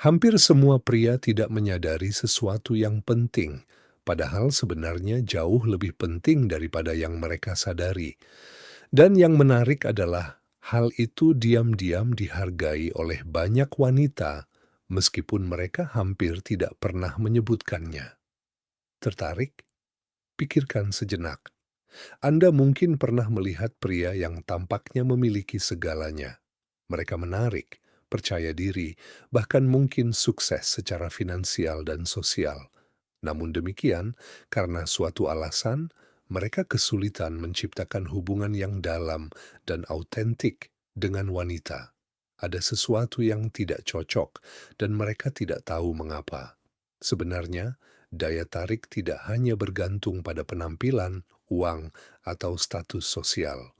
Hampir semua pria tidak menyadari sesuatu yang penting, padahal sebenarnya jauh lebih penting daripada yang mereka sadari. Dan yang menarik adalah hal itu diam-diam dihargai oleh banyak wanita, meskipun mereka hampir tidak pernah menyebutkannya. Tertarik? Pikirkan sejenak. Anda mungkin pernah melihat pria yang tampaknya memiliki segalanya. Mereka menarik, percaya diri, bahkan mungkin sukses secara finansial dan sosial. Namun demikian, karena suatu alasan, mereka kesulitan menciptakan hubungan yang dalam dan autentik dengan wanita. Ada sesuatu yang tidak cocok, dan mereka tidak tahu mengapa. Sebenarnya, daya tarik tidak hanya bergantung pada penampilan, uang, atau status sosial.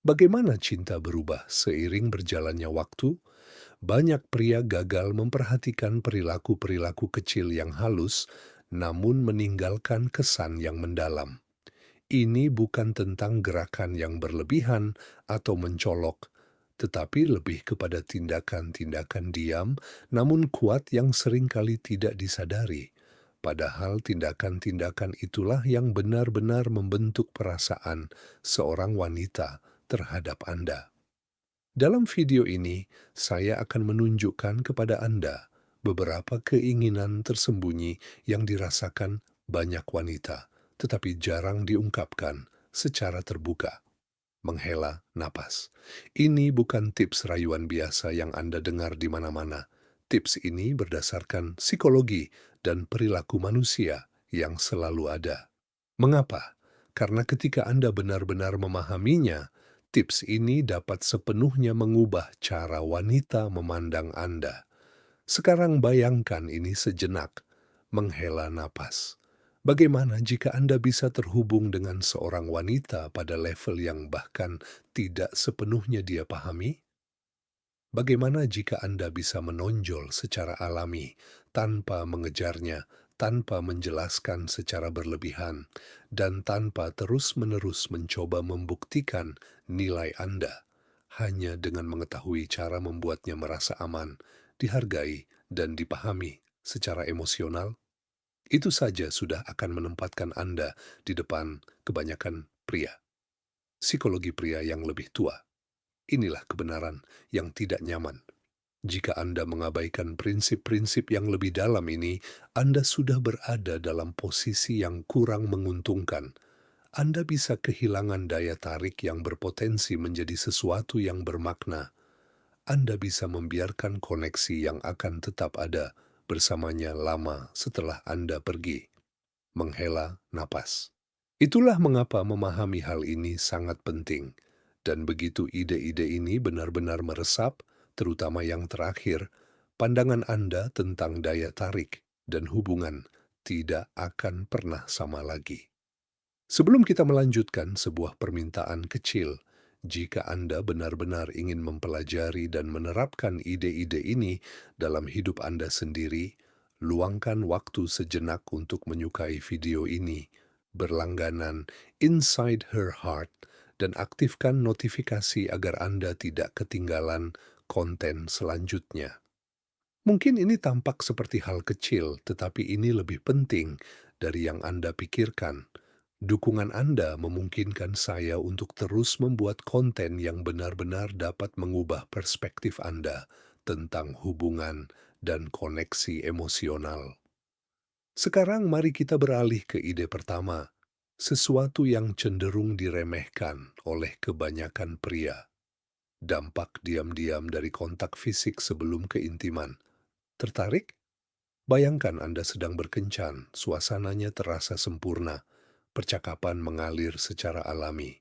Bagaimana cinta berubah seiring berjalannya waktu? Banyak pria gagal memperhatikan perilaku-perilaku kecil yang halus, namun meninggalkan kesan yang mendalam. Ini bukan tentang gerakan yang berlebihan atau mencolok, tetapi lebih kepada tindakan-tindakan diam namun kuat yang seringkali tidak disadari. Padahal tindakan-tindakan itulah yang benar-benar membentuk perasaan seorang wanita terhadap Anda. Dalam video ini, saya akan menunjukkan kepada Anda beberapa keinginan tersembunyi yang dirasakan banyak wanita, tetapi jarang diungkapkan secara terbuka. Menghela napas. Ini bukan tips rayuan biasa yang Anda dengar di mana-mana. Tips ini berdasarkan psikologi dan perilaku manusia yang selalu ada. Mengapa? Karena ketika Anda benar-benar memahaminya, tips ini dapat sepenuhnya mengubah cara wanita memandang Anda. Sekarang bayangkan ini sejenak, menghela napas. Bagaimana jika Anda bisa terhubung dengan seorang wanita pada level yang bahkan tidak sepenuhnya dia pahami? Bagaimana jika Anda bisa menonjol secara alami, tanpa mengejarnya, tanpa menjelaskan secara berlebihan, dan tanpa terus-menerus mencoba membuktikan nilai Anda, hanya dengan mengetahui cara membuatnya merasa aman, dihargai, dan dipahami secara emosional? Itu saja sudah akan menempatkan Anda di depan kebanyakan pria. Psikologi pria yang lebih tua. Inilah kebenaran yang tidak nyaman. Jika Anda mengabaikan prinsip-prinsip yang lebih dalam ini, Anda sudah berada dalam posisi yang kurang menguntungkan. Anda bisa kehilangan daya tarik yang berpotensi menjadi sesuatu yang bermakna. Anda bisa membiarkan koneksi yang akan tetap ada bersamanya lama setelah Anda pergi. Menghela napas. Itulah mengapa memahami hal ini sangat penting. Dan begitu ide-ide ini benar-benar meresap, terutama yang terakhir, pandangan Anda tentang daya tarik dan hubungan tidak akan pernah sama lagi. Sebelum kita melanjutkan sebuah permintaan kecil, jika Anda benar-benar ingin mempelajari dan menerapkan ide-ide ini dalam hidup Anda sendiri, luangkan waktu sejenak untuk menyukai video ini, berlangganan Inside Her Heart, dan aktifkan notifikasi agar Anda tidak ketinggalan konten selanjutnya. Mungkin ini tampak seperti hal kecil, tetapi ini lebih penting dari yang Anda pikirkan. Dukungan Anda memungkinkan saya untuk terus membuat konten yang benar-benar dapat mengubah perspektif Anda tentang hubungan dan koneksi emosional. Sekarang mari kita beralih ke ide pertama, sesuatu yang cenderung diremehkan oleh kebanyakan pria. Dampak diam-diam dari kontak fisik sebelum keintiman. Tertarik? Bayangkan Anda sedang berkencan, suasananya terasa sempurna, percakapan mengalir secara alami.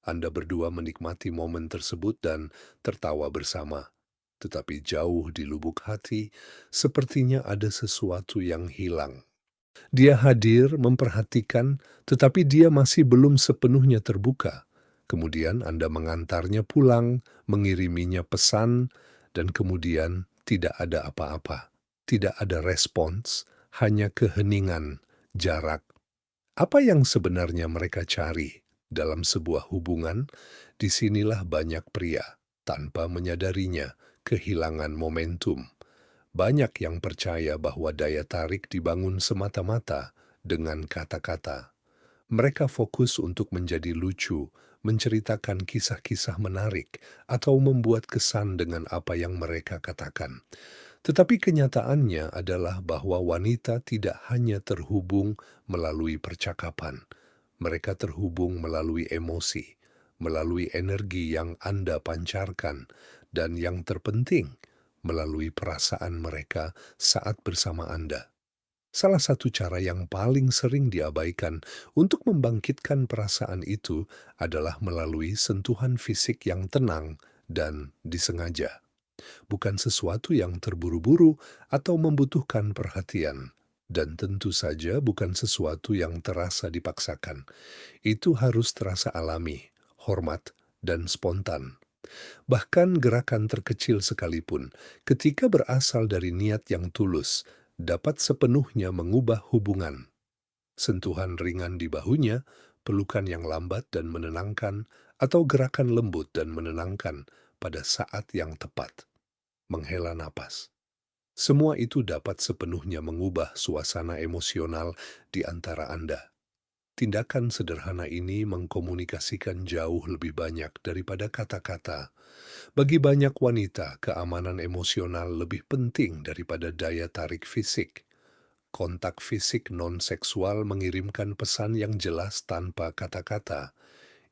Anda berdua menikmati momen tersebut dan tertawa bersama. Tetapi jauh di lubuk hati, sepertinya ada sesuatu yang hilang. Dia hadir, memperhatikan, tetapi dia masih belum sepenuhnya terbuka. Kemudian Anda mengantarnya pulang, mengiriminya pesan, dan kemudian tidak ada apa-apa. Tidak ada respons, hanya keheningan, jarak. Apa yang sebenarnya mereka cari dalam sebuah hubungan? Disinilah banyak pria, tanpa menyadarinya, kehilangan momentum. Banyak yang percaya bahwa daya tarik dibangun semata-mata dengan kata-kata. Mereka fokus untuk menjadi lucu, menceritakan kisah-kisah menarik, atau membuat kesan dengan apa yang mereka katakan. Tetapi kenyataannya adalah bahwa wanita tidak hanya terhubung melalui percakapan. Mereka terhubung melalui emosi, melalui energi yang Anda pancarkan, dan yang terpenting, melalui perasaan mereka saat bersama Anda. Salah satu cara yang paling sering diabaikan untuk membangkitkan perasaan itu adalah melalui sentuhan fisik yang tenang dan disengaja, bukan sesuatu yang terburu-buru atau membutuhkan perhatian. Dan tentu saja bukan sesuatu yang terasa dipaksakan. Itu harus terasa alami, hormat, dan spontan. Bahkan gerakan terkecil sekalipun, ketika berasal dari niat yang tulus, dapat sepenuhnya mengubah hubungan. Sentuhan ringan di bahunya, pelukan yang lambat dan menenangkan, atau gerakan lembut dan menenangkan pada saat yang tepat. Menghela napas. Semua itu dapat sepenuhnya mengubah suasana emosional di antara Anda. Tindakan sederhana ini mengkomunikasikan jauh lebih banyak daripada kata-kata. Bagi banyak wanita, keamanan emosional lebih penting daripada daya tarik fisik. Kontak fisik non-seksual mengirimkan pesan yang jelas tanpa kata-kata.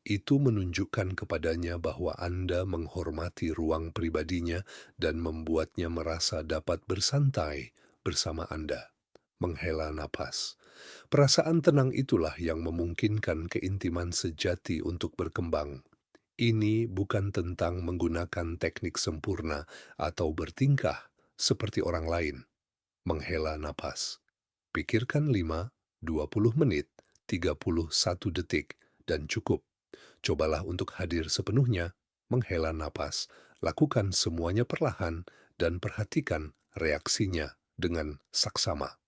Itu menunjukkan kepadanya bahwa Anda menghormati ruang pribadinya dan membuatnya merasa dapat bersantai bersama Anda. Menghela napas. Perasaan tenang itulah yang memungkinkan keintiman sejati untuk berkembang. Ini bukan tentang menggunakan teknik sempurna atau bertingkah seperti orang lain. Menghela napas. Pikirkan 5, 20 menit, 31 detik, dan cukup. Cobalah untuk hadir sepenuhnya, menghela napas, lakukan semuanya perlahan, dan perhatikan reaksinya dengan saksama.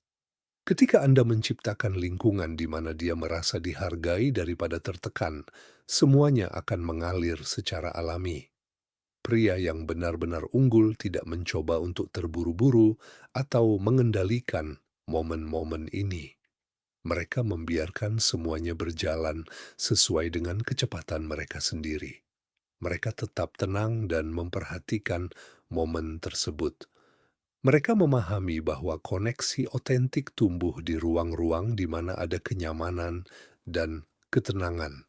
Ketika Anda menciptakan lingkungan di mana dia merasa dihargai daripada tertekan, semuanya akan mengalir secara alami. Pria yang benar-benar unggul tidak mencoba untuk terburu-buru atau mengendalikan momen-momen ini. Mereka membiarkan semuanya berjalan sesuai dengan kecepatan mereka sendiri. Mereka tetap tenang dan memperhatikan momen tersebut. Mereka memahami bahwa koneksi otentik tumbuh di ruang-ruang di mana ada kenyamanan dan ketenangan.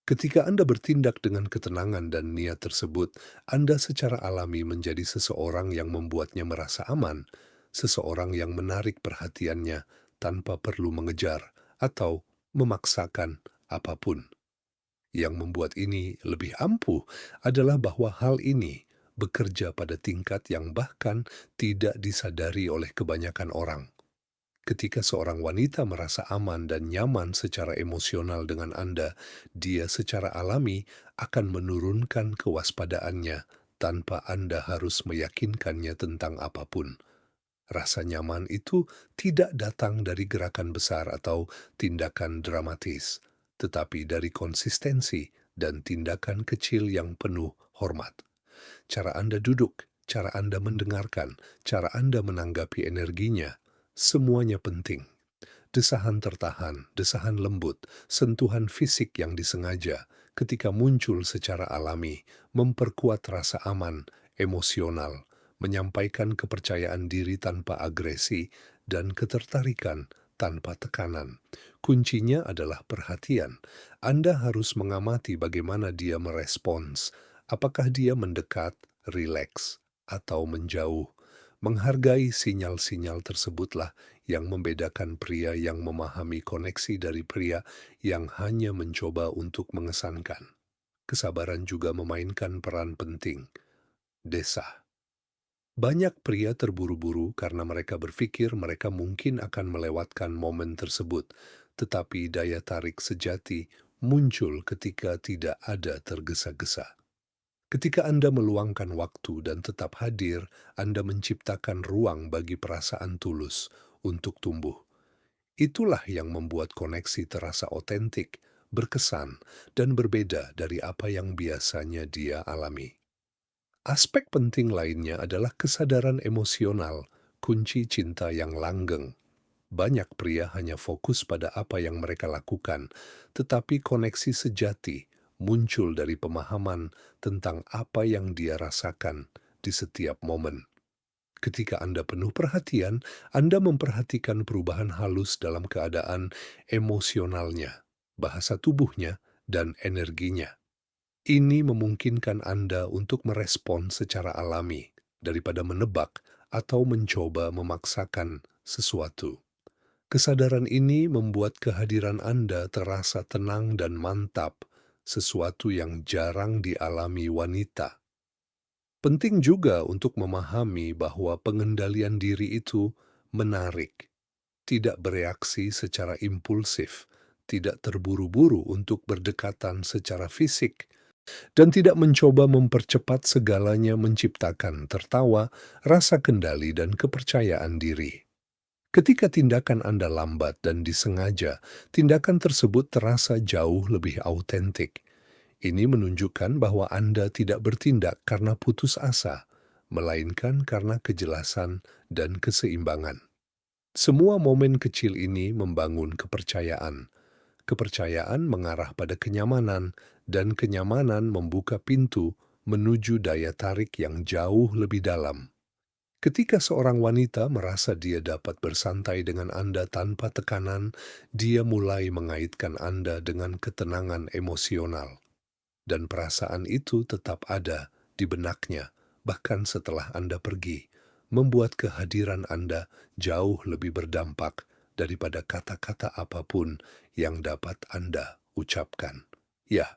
Ketika Anda bertindak dengan ketenangan dan niat tersebut, Anda secara alami menjadi seseorang yang membuatnya merasa aman, seseorang yang menarik perhatiannya tanpa perlu mengejar atau memaksakan apapun. Yang membuat ini lebih ampuh adalah bahwa hal ini bekerja pada tingkat yang bahkan tidak disadari oleh kebanyakan orang. Ketika seorang wanita merasa aman dan nyaman secara emosional dengan Anda, dia secara alami akan menurunkan kewaspadaannya tanpa Anda harus meyakinkannya tentang apapun. Rasa nyaman itu tidak datang dari gerakan besar atau tindakan dramatis, tetapi dari konsistensi dan tindakan kecil yang penuh hormat. Cara Anda duduk, cara Anda mendengarkan, cara Anda menanggapi energinya, semuanya penting. Desahan tertahan, desahan lembut, sentuhan fisik yang disengaja ketika muncul secara alami, memperkuat rasa aman, emosional, menyampaikan kepercayaan diri tanpa agresi, dan ketertarikan tanpa tekanan. Kuncinya adalah perhatian. Anda harus mengamati bagaimana dia merespons. Apakah dia mendekat, rileks, atau menjauh? Menghargai sinyal-sinyal tersebutlah yang membedakan pria yang memahami koneksi dari pria yang hanya mencoba untuk mengesankan. Kesabaran juga memainkan peran penting. Desah. Banyak pria terburu-buru karena mereka berpikir mereka mungkin akan melewatkan momen tersebut, tetapi daya tarik sejati muncul ketika tidak ada tergesa-gesa. Ketika Anda meluangkan waktu dan tetap hadir, Anda menciptakan ruang bagi perasaan tulus untuk tumbuh. Itulah yang membuat koneksi terasa otentik, berkesan, dan berbeda dari apa yang biasanya dia alami. Aspek penting lainnya adalah kesadaran emosional. kunci cinta yang langgeng. Banyak pria hanya fokus pada apa yang mereka lakukan, tetapi koneksi sejati muncul dari pemahaman tentang apa yang dia rasakan di setiap momen. Ketika Anda penuh perhatian, Anda memperhatikan perubahan halus dalam keadaan emosionalnya, bahasa tubuhnya, dan energinya. Ini memungkinkan Anda untuk merespon secara alami daripada menebak atau mencoba memaksakan sesuatu. Kesadaran ini membuat kehadiran Anda terasa tenang dan mantap, sesuatu yang jarang dialami wanita. Penting juga untuk memahami bahwa pengendalian diri itu menarik, tidak bereaksi secara impulsif, tidak terburu-buru untuk berdekatan secara fisik, dan tidak mencoba mempercepat segalanya menciptakan tertawa, rasa kendali, dan kepercayaan diri. Ketika tindakan Anda lambat dan disengaja, tindakan tersebut terasa jauh lebih autentik. Ini menunjukkan bahwa Anda tidak bertindak karena putus asa, melainkan karena kejelasan dan keseimbangan. Semua momen kecil ini membangun kepercayaan. Kepercayaan mengarah pada kenyamanan, dan kenyamanan membuka pintu menuju daya tarik yang jauh lebih dalam. Ketika seorang wanita merasa dia dapat bersantai dengan Anda tanpa tekanan, dia mulai mengaitkan Anda dengan ketenangan emosional. Dan perasaan itu tetap ada di benaknya, bahkan setelah Anda pergi, membuat kehadiran Anda jauh lebih berdampak daripada kata-kata apapun yang dapat Anda ucapkan. Ya,